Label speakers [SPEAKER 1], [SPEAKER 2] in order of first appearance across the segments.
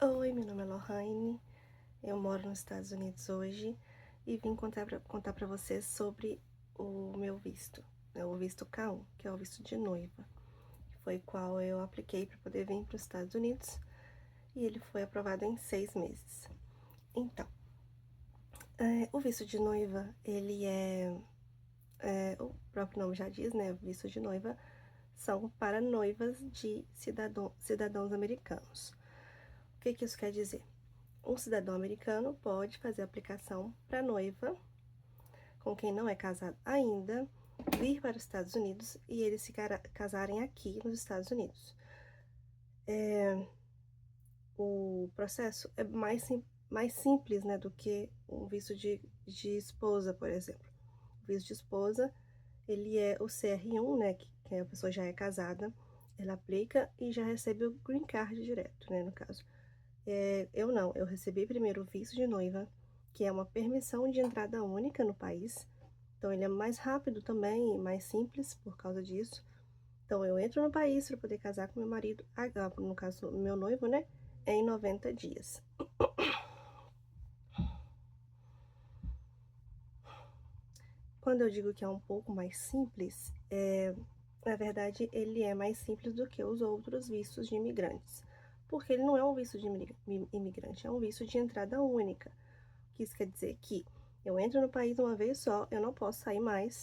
[SPEAKER 1] Oi, meu nome é Lohane, eu moro nos Estados Unidos hoje e vim contar pra vocês sobre o meu visto, né, o visto K1, que é o visto de noiva, que foi qual eu apliquei para poder vir para os Estados Unidos e ele foi aprovado em 6 meses. Então, o visto de noiva, ele o próprio nome já diz, né, visto de noiva, são para noivas de cidadãos americanos. O que que isso quer dizer? Um cidadão americano pode fazer aplicação para noiva com quem não é casado ainda, vir para os Estados Unidos e eles se casarem aqui nos Estados Unidos. O processo é mais simples, né, do que um visto de esposa, por exemplo. O visto de esposa, ele é o CR1, né, que a pessoa já é casada, ela aplica e já recebe o green card direto, né, no caso. Eu não, eu recebi primeiro o visto de noiva, que é uma permissão de entrada única no país. Então, ele é mais rápido também e mais simples por causa disso. Então, eu entro no país para poder casar com meu marido, no caso, meu noivo, né? Em 90 dias. Quando eu digo que é um pouco mais simples, na verdade, ele é mais simples do que os outros vistos de imigrantes. Porque ele não é um visto de imigrante, é um visto de entrada única. Que isso quer dizer que eu entro no país uma vez só, eu não posso sair mais,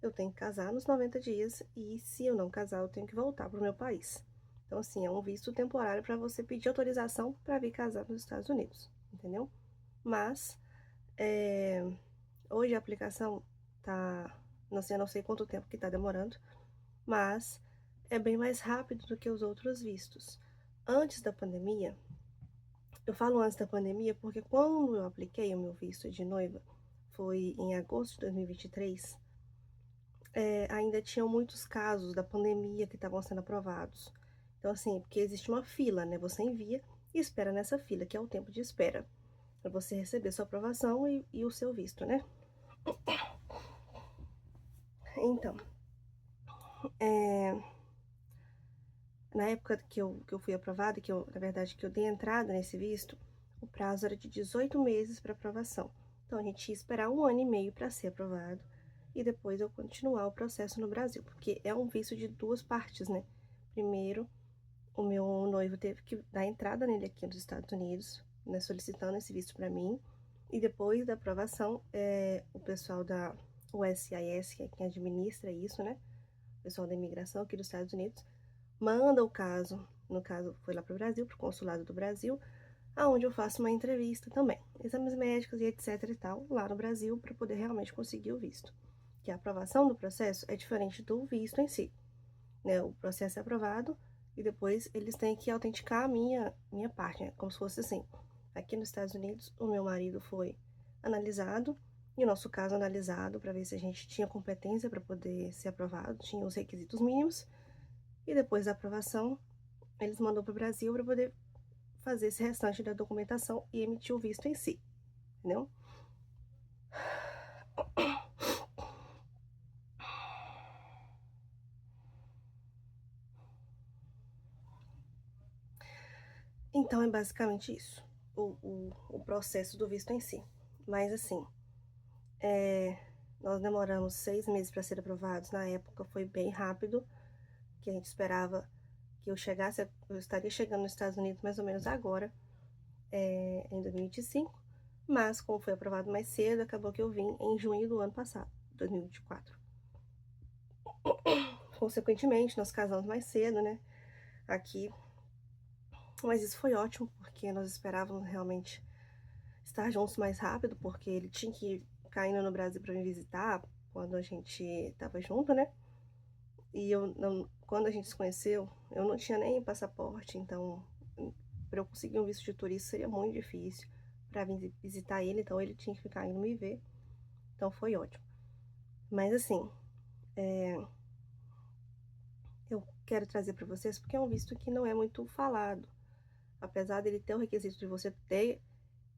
[SPEAKER 1] eu tenho que casar nos 90 dias e se eu não casar, eu tenho que voltar para o meu país. Então, assim, é um visto temporário para você pedir autorização para vir casar nos Estados Unidos, entendeu? Mas, é, hoje a aplicação tá, não sei, eu não sei quanto tempo que tá demorando, mas é bem mais rápido do que os outros vistos. Antes da pandemia, eu falo antes da pandemia porque quando eu apliquei o meu visto de noiva, foi em agosto de 2023, ainda tinham muitos casos da pandemia que estavam sendo aprovados. Então, assim, porque existe uma fila, né? Você envia e espera nessa fila, que é o tempo de espera, para você receber sua aprovação e o seu visto, né? Então, é, na época que eu fui aprovada, na verdade, que eu dei entrada nesse visto, o prazo era de 18 meses para aprovação. Então, a gente ia esperar 1 ano e meio para ser aprovado e depois eu continuar o processo no Brasil, porque é um visto de duas partes, né? Primeiro, o meu noivo teve que dar entrada nele aqui nos Estados Unidos, né, solicitando esse visto para mim, e depois da aprovação, o pessoal da USCIS, que é quem administra isso, né? O pessoal da imigração aqui dos Estados Unidos, manda o caso, no caso foi lá para o Brasil, para o consulado do Brasil, aonde eu faço uma entrevista também, exames médicos e etc e tal, lá no Brasil, para poder realmente conseguir o visto. Que a aprovação do processo é diferente do visto em si, né? O processo é aprovado e depois eles têm que autenticar a minha parte, né? Como se fosse assim, aqui nos Estados Unidos, o meu marido foi analisado, e o nosso caso analisado, para ver se a gente tinha competência para poder ser aprovado, tinha os requisitos mínimos, e depois da aprovação, eles mandam para o Brasil para poder fazer esse restante da documentação e emitir o visto em si, entendeu? Então é basicamente isso, o processo do visto em si. Mas assim, é, nós demoramos 6 meses para ser aprovados. Na época foi bem rápido, que a gente esperava que eu estaria chegando nos Estados Unidos mais ou menos agora, em 2025. Mas como foi aprovado mais cedo, acabou que eu vim em junho do ano passado, 2024. Consequentemente, nós casamos mais cedo, né? Aqui. Mas isso foi ótimo, porque nós esperávamos realmente estar juntos mais rápido, porque ele tinha que ficar indo no Brasil para me visitar quando a gente estava junto, né? E eu não, quando a gente se conheceu, eu não tinha nem passaporte, então para eu conseguir um visto de turista seria muito difícil para vir visitar ele, então ele tinha que ficar indo me ver. Então foi ótimo. Mas assim, eu quero trazer para vocês porque é um visto que não é muito falado. Apesar dele ter o requisito de você ter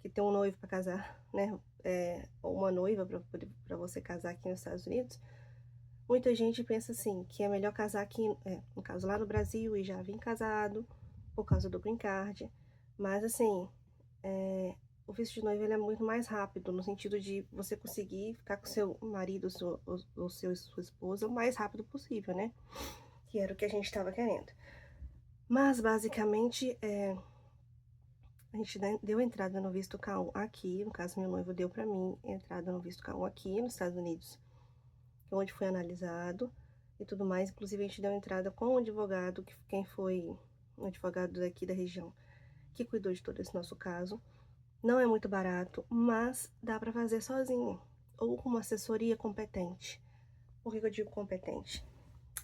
[SPEAKER 1] que ter um noivo para casar, né? Ou uma noiva para você casar aqui nos Estados Unidos, muita gente pensa assim, que é melhor casar aqui, no caso lá no Brasil, e já vir casado, por causa do green card. Mas assim, o visto de noiva ele é muito mais rápido, no sentido de você conseguir ficar com seu marido, sua esposa, o mais rápido possível, né? Que era o que a gente estava querendo. Mas, basicamente, a gente deu entrada no visto K1 aqui, no caso, meu noivo deu pra mim entrada no visto K1 aqui nos Estados Unidos, onde foi analisado e tudo mais. Inclusive, a gente deu entrada com um advogado, quem foi um advogado daqui da região, que cuidou de todo esse nosso caso. Não é muito barato, mas dá para fazer sozinho ou com uma assessoria competente. Por que eu digo competente?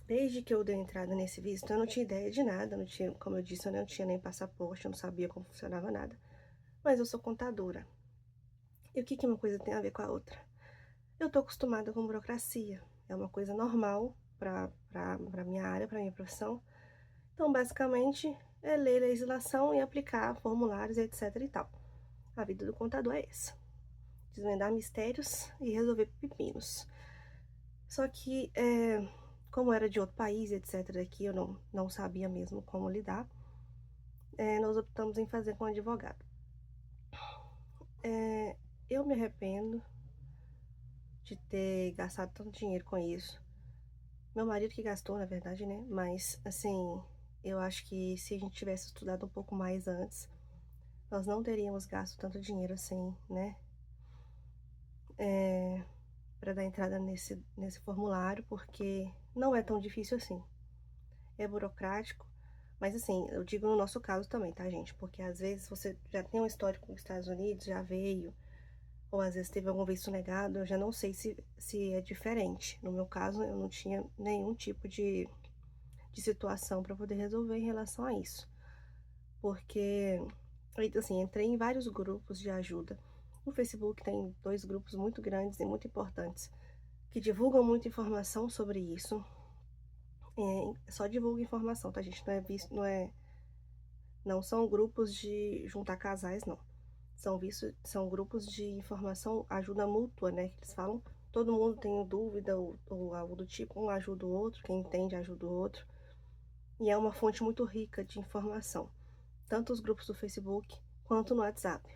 [SPEAKER 1] Desde que eu dei entrada nesse visto, eu não tinha ideia de nada, não tinha, como eu disse, eu não tinha nem passaporte, eu não sabia como funcionava nada. Mas eu sou contadora. E o que que uma coisa tem a ver com a outra? Eu tô acostumada com burocracia. É uma coisa normal para minha área, para minha profissão. Então, basicamente, é ler legislação e aplicar formulários, etc e tal. A vida do contador é essa: desvendar mistérios e resolver pepinos. Só que, como era de outro país, etc, daqui eu não sabia mesmo como lidar, nós optamos em fazer com um advogado. Eu me arrependo de ter gastado tanto dinheiro com isso. Meu marido que gastou, na verdade, né? Mas, assim, eu acho que se a gente tivesse estudado um pouco mais antes, nós não teríamos gasto tanto dinheiro assim, né? Para dar entrada nesse formulário, porque não é tão difícil assim. É burocrático, mas assim, eu digo no nosso caso também, tá, gente? Porque às vezes você já tem um histórico com os Estados Unidos, já veio, ou às vezes teve algum visto negado, eu já não sei se é diferente. No meu caso, eu não tinha nenhum tipo de situação para poder resolver em relação a isso. Porque, assim, entrei em vários grupos de ajuda. No Facebook tem 2 grupos muito grandes e muito importantes que divulgam muita informação sobre isso. Só divulga informação, tá, gente? Não são grupos de juntar casais, não. São grupos de informação, ajuda mútua, né? Que eles falam. Todo mundo tem dúvida ou algo do tipo, um ajuda o outro, quem entende ajuda o outro. E é uma fonte muito rica de informação, tanto os grupos do Facebook quanto no WhatsApp.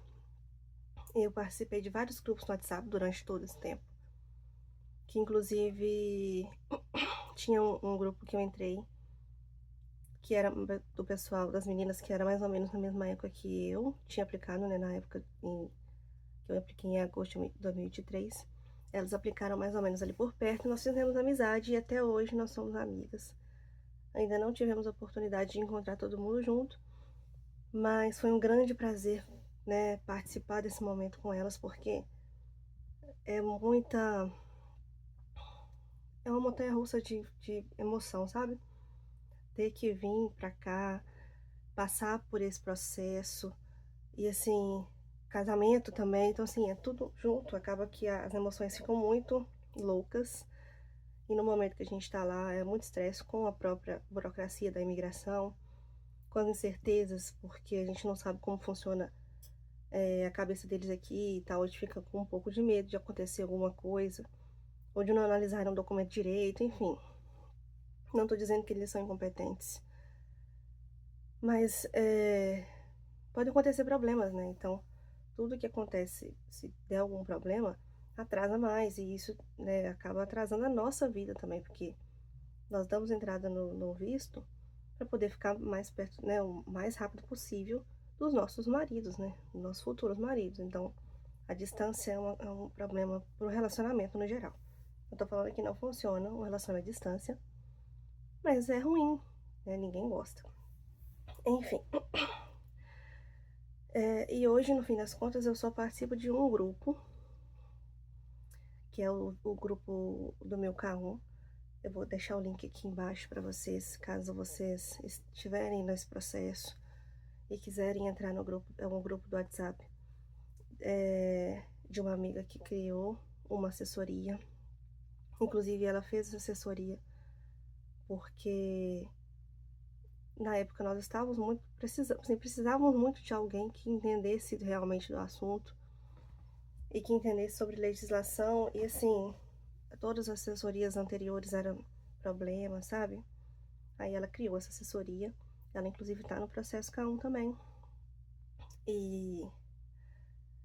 [SPEAKER 1] Eu participei de vários grupos no WhatsApp durante todo esse tempo, que inclusive tinha um grupo que eu entrei, que era do pessoal, das meninas que era mais ou menos na mesma época que eu tinha aplicado, né, na época que eu apliquei em agosto de 2023. Elas aplicaram mais ou menos ali por perto, nós fizemos amizade e até hoje nós somos amigas. Ainda não tivemos a oportunidade de encontrar todo mundo junto, mas foi um grande prazer, né, participar desse momento com elas, porque é muita. É uma montanha-russa de emoção, sabe? Ter que vir pra cá, passar por esse processo, e assim, casamento também, então assim, é tudo junto, acaba que as emoções ficam muito loucas, e no momento que a gente tá lá, é muito estresse com a própria burocracia da imigração, com as incertezas, porque a gente não sabe como funciona a cabeça deles aqui e tal, a gente fica com um pouco de medo de acontecer alguma coisa, ou de não analisarem um documento direito, enfim. Não tô dizendo que eles são incompetentes, mas pode acontecer problemas, né? Então, tudo que acontece, se der algum problema, atrasa mais, e isso, né, acaba atrasando a nossa vida também, porque nós damos entrada no visto para poder ficar mais perto, né, o mais rápido possível dos nossos maridos, né? Dos nossos futuros maridos. Então, a distância é um problema pro relacionamento no geral. Eu tô falando que não funciona o relacionamento à distância, mas é ruim, né? Ninguém gosta. Enfim, e hoje, no fim das contas, eu só participo de um grupo, que é o grupo do meu K1. Eu vou deixar o link aqui embaixo para vocês, caso vocês estiverem nesse processo e quiserem entrar no grupo. É um grupo do WhatsApp de uma amiga que criou uma assessoria. Inclusive, ela fez essa assessoria porque na época nós estávamos muito precisávamos muito de alguém que entendesse realmente do assunto e que entendesse sobre legislação, e assim, todas as assessorias anteriores eram problemas, sabe? Aí ela criou essa assessoria, ela inclusive está no processo K1 também. E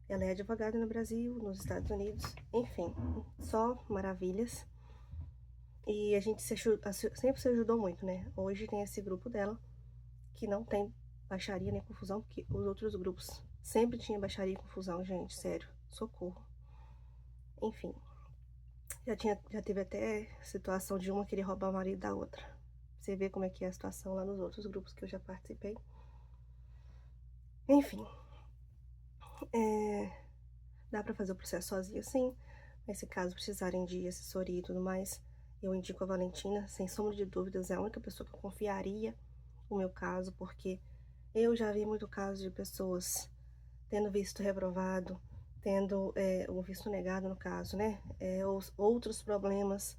[SPEAKER 1] ela é advogada no Brasil, nos Estados Unidos, enfim, só maravilhas. E a gente sempre se ajudou muito, né? Hoje tem esse grupo dela, que não tem baixaria nem confusão, porque os outros grupos sempre tinha baixaria e confusão, gente, sério, socorro. Enfim, já teve até situação de uma querer roubar o marido da outra. Você vê como é que é a situação lá nos outros grupos que eu já participei. Enfim, dá pra fazer o processo sozinho, sim. Mas se caso precisarem de assessoria e tudo mais, eu indico a Valentina, sem sombra de dúvidas, é a única pessoa que eu confiaria no meu caso, porque eu já vi muito caso de pessoas tendo visto reprovado, tendo o visto negado no caso, né? Outros problemas.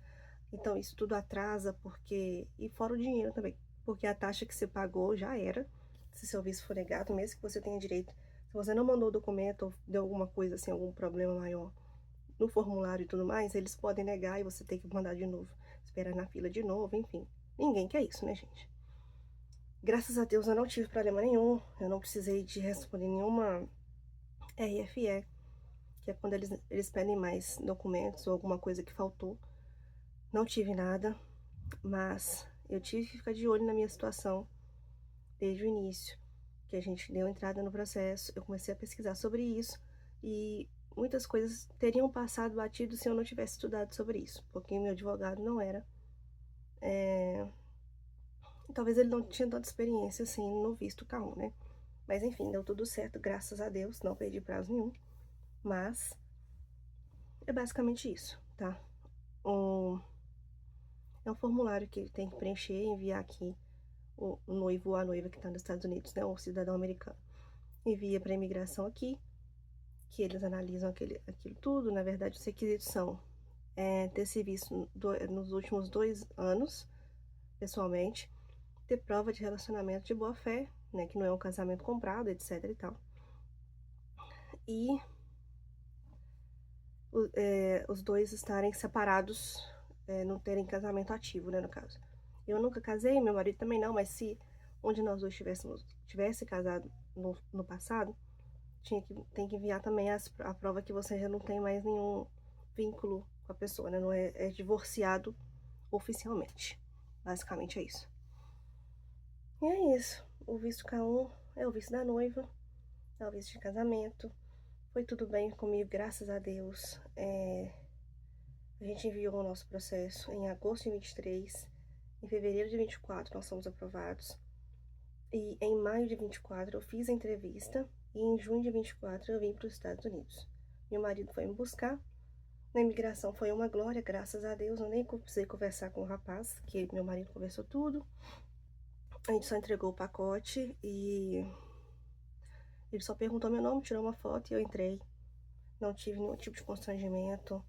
[SPEAKER 1] Então isso tudo atrasa, porque. E fora o dinheiro também. Porque a taxa que você pagou já era. Se seu visto for negado, mesmo que você tenha direito. Se você não mandou o documento ou deu alguma coisa assim, algum problema maior no formulário e tudo mais, eles podem negar e você tem que mandar de novo. Esperar na fila de novo, enfim. Ninguém quer isso, né, gente? Graças a Deus eu não tive problema nenhum. Eu não precisei de responder nenhuma RFE, que é quando eles pedem mais documentos ou alguma coisa que faltou. Não tive nada, mas eu tive que ficar de olho na minha situação desde o início, que a gente deu entrada no processo. Eu comecei a pesquisar sobre isso e muitas coisas teriam passado batido se eu não tivesse estudado sobre isso, porque meu advogado não era. Talvez ele não tinha tanta experiência assim no visto K1, né? Mas enfim, deu tudo certo, graças a Deus, não perdi prazo nenhum. Mas é basicamente isso, tá? Um, é um formulário que tem que preencher e enviar aqui o noivo ou a noiva que está nos Estados Unidos, né? O cidadão americano. Envia para a imigração aqui, que eles analisam aquilo tudo. Na verdade, os requisitos são ter se visto nos últimos 2 anos, pessoalmente, ter prova de relacionamento de boa fé, né? Que não é um casamento comprado, etc e tal. E os dois estarem separados, não terem casamento ativo, né, no caso. Eu nunca casei, meu marido também não, mas se um de nós dois tivesse casado no passado, tem que enviar também a prova que você já não tem mais nenhum vínculo com a pessoa, né, não é divorciado oficialmente. Basicamente é isso. E é isso. O visto K1 é o visto da noiva, é o visto de casamento. Foi tudo bem comigo, graças a Deus. A gente enviou o nosso processo em agosto de 23. Em fevereiro de 24 nós fomos aprovados. E em maio de 24 eu fiz a entrevista. E em junho de 24 eu vim para os Estados Unidos. Meu marido foi me buscar. Na imigração foi uma glória, graças a Deus. Eu nem precisei conversar com o rapaz, que meu marido conversou tudo. A gente só entregou o pacote e ele só perguntou meu nome, tirou uma foto e eu entrei. Não tive nenhum tipo de constrangimento.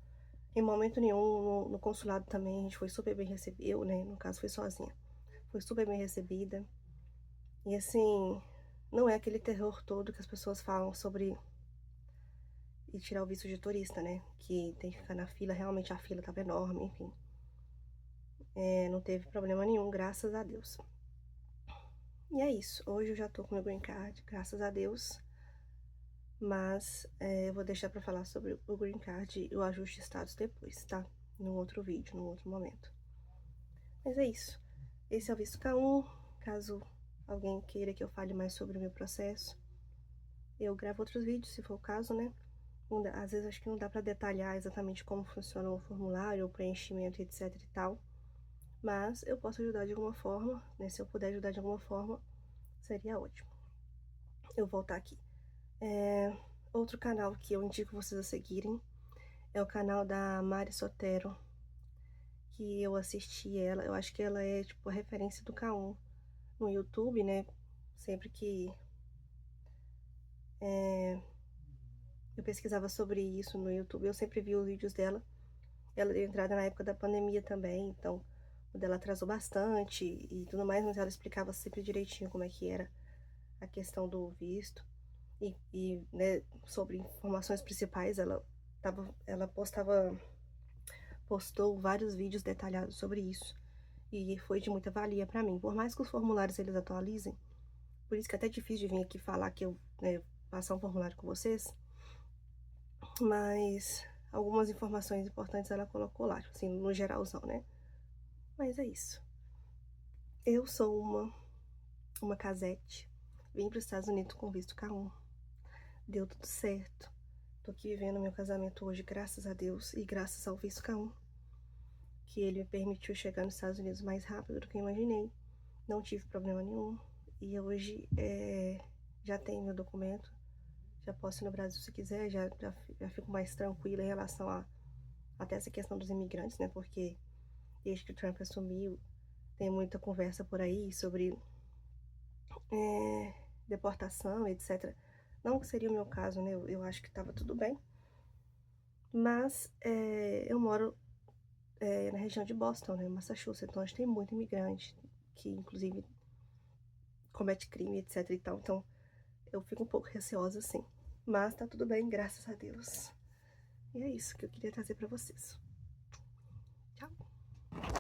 [SPEAKER 1] Em momento nenhum, no consulado também, a gente foi super bem recebida. Eu, né, no caso, fui sozinha. Foi super bem recebida. E assim, não é aquele terror todo que as pessoas falam sobre ir tirar o visto de turista, né? Que tem que ficar na fila. Realmente a fila tava enorme, enfim. Não teve problema nenhum, graças a Deus. E é isso. Hoje eu já tô com meu green card, graças a Deus. Mas eu vou deixar pra falar sobre o green card e o ajuste de status depois, tá? Num outro vídeo, num outro momento. Mas é isso. Esse é o visto K1. Caso alguém queira que eu fale mais sobre o meu processo, eu gravo outros vídeos, se for o caso, né? Às vezes acho que não dá pra detalhar exatamente como funciona o formulário, o preenchimento, etc e tal. Mas eu posso ajudar de alguma forma, né? Se eu puder ajudar de alguma forma, seria ótimo. Eu vou voltar aqui. Outro canal que eu indico vocês a seguirem é o canal da Mari Sotero, que eu assisti ela. Eu acho que ela é, tipo, a referência do K1 no YouTube, né? Sempre que eu pesquisava sobre isso no YouTube, eu sempre vi os vídeos dela. Ela deu entrada na época da pandemia também, então o dela atrasou bastante e tudo mais, mas ela explicava sempre direitinho como é que era a questão do visto. Né, sobre informações principais, ela postou vários vídeos detalhados sobre isso. E foi de muita valia para mim. Por mais que os formulários eles atualizem, por isso que é até difícil de vir aqui falar que eu, né, passar um formulário com vocês, mas algumas informações importantes ela colocou lá, tipo assim, no geralzão, né. Mas é isso. Eu sou uma casete, vim para os Estados Unidos com visto K1, deu tudo certo. Tô aqui vivendo meu casamento hoje, graças a Deus e graças ao visto K1, que ele me permitiu chegar nos Estados Unidos mais rápido do que eu imaginei. Não tive problema nenhum. E hoje, já tenho meu documento, já posso ir no Brasil se quiser, já fico mais tranquila em relação a até essa questão dos imigrantes, né, porque desde que o Trump assumiu, tem muita conversa por aí sobre, deportação, etcétera. Não que seria o meu caso, né, eu acho que estava tudo bem, mas, eu moro, na região de Boston, né, Massachusetts, então a gente tem muito imigrante, que inclusive comete crime, etc e tal, então eu fico um pouco receosa, sim. Mas tá tudo bem, graças a Deus. E é isso que eu queria trazer pra vocês. Tchau.